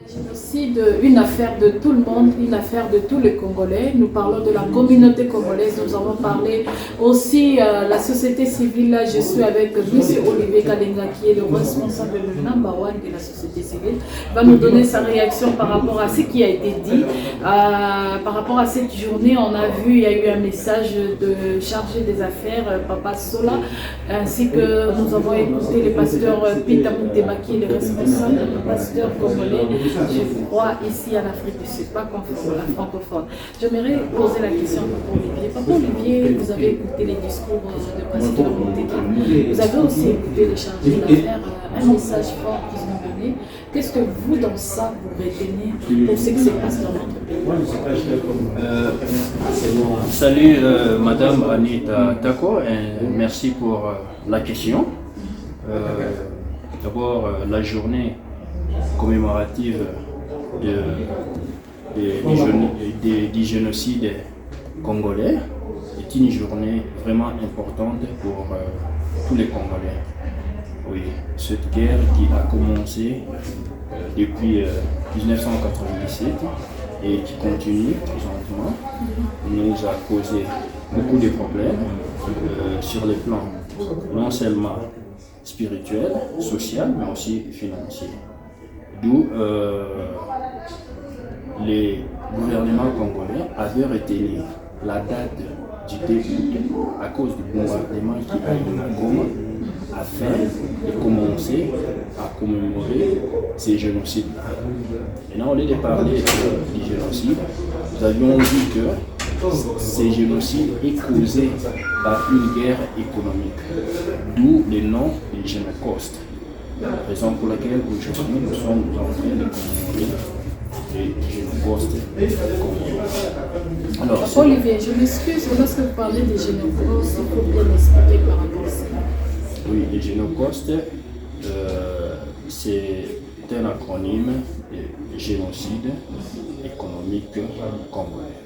Génocide, une affaire de tout le monde, une affaire de tous les Congolais. Nous parlons de la communauté congolaise, nous avons parlé aussi de la société civile. Là, je suis avec M. Olivier Kalenga, qui est le responsable, le number one de la société civile. Il va nous donner sa réaction par rapport à ce qui a été dit. Par rapport à cette journée, on a vu, il y a eu un message de chargé des affaires, Papa Sola, ainsi que nous avons écouté le pasteur Peter Mouteba, qui est le responsable, le pasteur congolais. Je crois ici en Afrique du Sud, pas la francophone. J'aimerais poser la question à Papa Olivier. Papa Olivier, vous avez écouté les discours de Pasteur Mouteba. Vous avez aussi écouté les chargés d'affaires, un message fort qu'ils ont donné. Qu'est-ce que vous, dans ça, vous retenez pour ce qui se passe dans notre pays? Salut Madame Anita Tako, et merci pour la question. D'abord, la journée commémorative du génocide congolais est une journée vraiment importante pour tous les Congolais. Oui, cette guerre qui a commencé depuis 1997 et qui continue présentement nous a causé beaucoup de problèmes sur les plans non seulement spirituel, social, mais aussi financier. D'où les gouvernements congolais avaient retenu la date du début à cause du bombardement qui a eu à Goma afin de commencer à commémorer ces génocides-là. Maintenant, au lieu de parler du génocide, nous avions vu que ces génocides est causé par une guerre économique, d'où le nom de Génocide. Raison pour laquelle aujourd'hui nous sommes en train de commémorer les Génocide. Alors, Olivier, je m'excuse, lorsque vous parlez des Génocide, il faut bien expliquer par rapport à ça. Oui, les Génocide, c'est un acronyme de génocide économique congolais.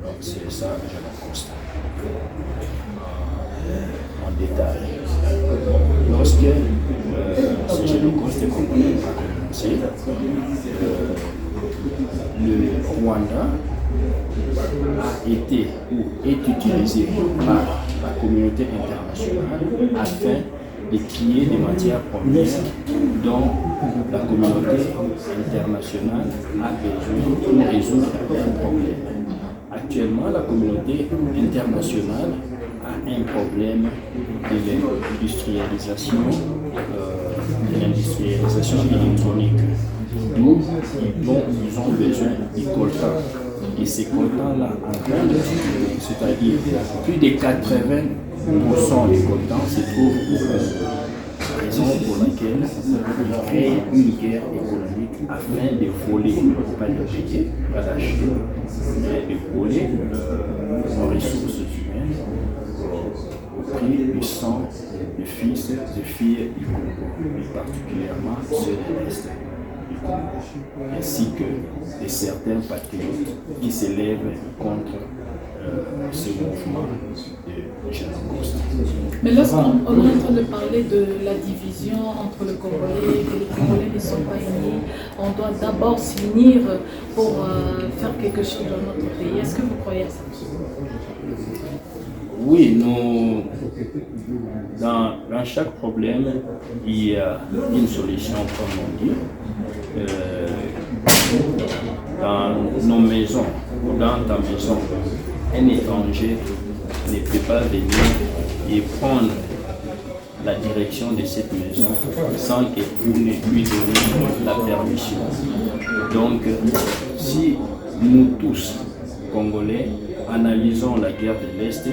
Donc c'est ça que je constate en détail. Lorsque ce génocide congolais a commencé, le Rwanda a été ou est utilisé par la communauté internationale afin de piller des matières premières dont la communauté internationale a besoin pour résoudre un problème. Actuellement, la communauté internationale a un problème de l'industrialisation électronique. D'où ils ont besoin du coltan. Et ces coltans-là, en train de circuler, c'est-à-dire plus de 80% des coltans se trouvent au Congo. Raison pour laquelle ils créent une guerre économique afin de voler, pas de payer, pas d'acheter, mais de voler nos ressources humaines au prix du sang de fils et filles du Congo, et particulièrement ceux de l'Est du Congo, ainsi que de certains patriotes qui s'élèvent contre ce mouvement de génocide. Mais lorsqu'on est en train de parler de la division entre le Congolais, que les Congolais ne sont pas unis, on doit d'abord s'unir pour faire quelque chose dans notre pays. Est-ce que vous croyez à ça? Oui, dans chaque problème, il y a une solution, comme on dit. Dans nos maisons, ou dans ta maison, un étranger ne peut pas venir et prendre la direction de cette maison sans que vous ne lui donniez la permission. Donc, si nous tous, Congolais, analysons la guerre de l'Est,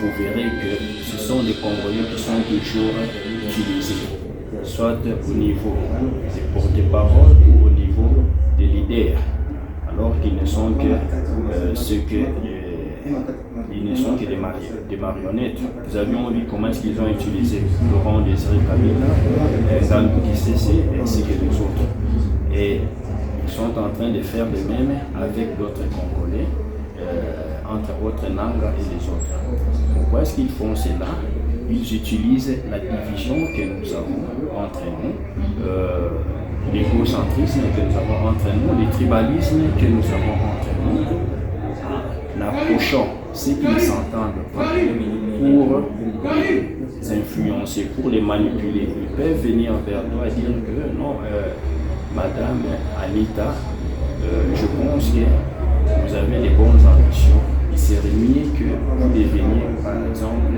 vous verrez que ce sont les Congolais qui sont toujours utilisés, soit au niveau des porte-parole ou au niveau des leaders, alors qu'ils ne sont que ils ne sont que des marionnettes. Nous avions vu comment ils ont utilisé Laurent Désiré Kabila, Ngannou Kissese ainsi que les autres. Et ils sont en train de faire de même avec d'autres Congolais, entre autres Nanga et les autres. Pourquoi est-ce qu'ils font cela? Ils utilisent la division que nous avons entre nous l'égocentrisme que nous avons entre nous, le tribalisme que nous avons entre nous, en approchant ceux qui ne s'entendent pas pour influencer, pour les manipuler. Ils peuvent venir vers toi et dire que non, Madame Anita, je pense que vous avez les bonnes ambitions. Il serait mieux que vous deveniez, par exemple,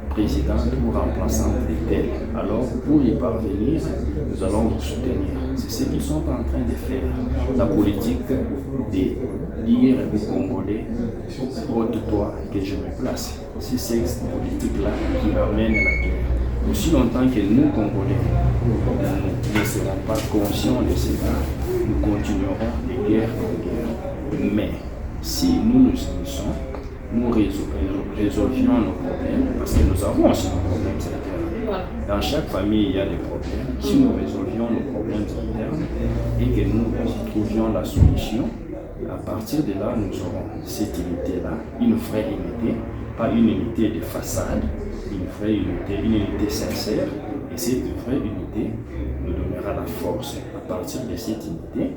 présidente ou remplaçante de tel. Alors, pour y parvenir, nous allons vous soutenir. C'est ce qu'ils sont en train de faire. La politique de dire aux Congolais, ôte-toi que je me place. C'est cette politique-là qui amène la guerre. Aussi longtemps que nous, Congolais, nous ne serons pas conscients de cela, nous continuerons de guerre en guerre. Mais si nous nous unissons, nous résolvions nos problèmes, parce que nous avons aussi nos problèmes internes. Dans chaque famille, il y a des problèmes. Si nous résolvions nos problèmes internes et que nous trouvions la solution, à partir de là, nous aurons cette unité-là, une vraie unité, pas une unité de façade, une vraie unité, une unité sincère. Et cette vraie unité nous donnera la force. À partir de cette unité,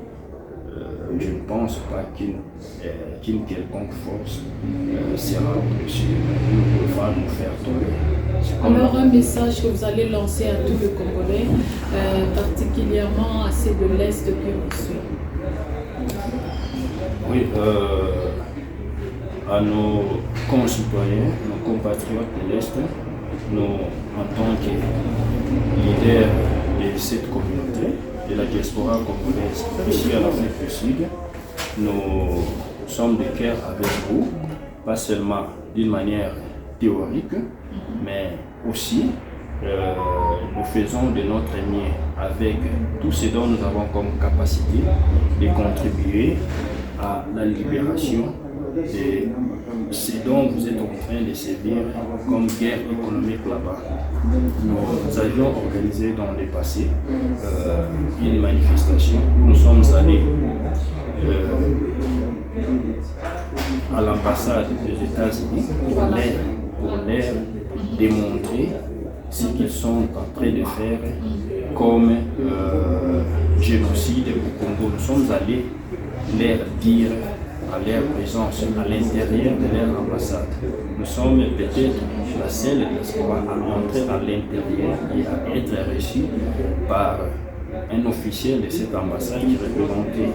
je ne pense pas qu'une quelconque force sera au-dessus de nous, va nous faire tomber. Alors un message que vous allez lancer à tous les Congolais, particulièrement à ceux de l'Est qui vous suivent. Oui, à nos concitoyens, nos compatriotes de l'Est, nous, en tant que leaders de cette communauté, de la diaspora congolaise ici à l'Afrique du Sud, nous sommes de cœur avec vous, pas seulement d'une manière théorique, mais aussi nous faisons de notre mieux avec tout ce dont nous avons comme capacité de contribuer à la libération de ce dont vous êtes en train de servir comme guerre économique là-bas. Nous avions organisé dans le passé une manifestation où nous sommes allés à l'ambassade des États-Unis pour leur démontrer ce qu'ils sont en train de faire comme génocide au Congo. Nous sommes allés leur dire à leur présence à l'intérieur de leur ambassade. Nous sommes peut-être la seule diaspora à entrer à l'intérieur et à être reçus par un officiel de cette ambassade qui représentait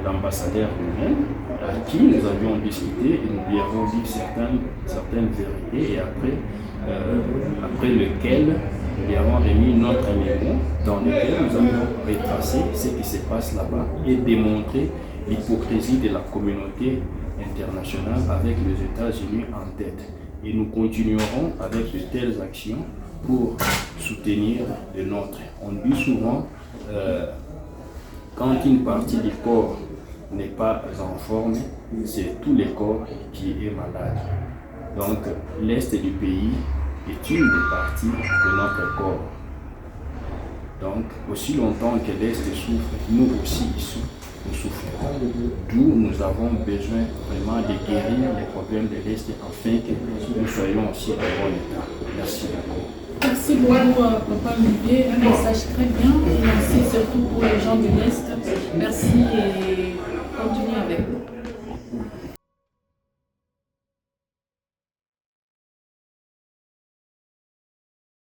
l'ambassadeur lui-même, à qui nous avions discuté et nous lui avons dit certaines vérités et après lequel nous lui avons remis notre mémo dans lequel nous avons retracé ce qui se passe là-bas et démontré l'hypocrisie de la communauté internationale avec les États-Unis en tête. Et nous continuerons avec de telles actions pour soutenir le nôtre. On dit souvent, quand une partie du corps n'est pas en forme, c'est tout le corps qui est malade. Donc l'Est du pays est une des parties de notre corps. Donc aussi longtemps que l'Est souffre, nous aussi nous souffrons. D'où nous avons besoin vraiment de guérir les problèmes de l'Est afin que nous soyons aussi en bon état. Merci beaucoup. Merci beaucoup, Papa Olivier. Un message très bien. Merci surtout pour les gens de l'Est. Merci et continuez avec nous.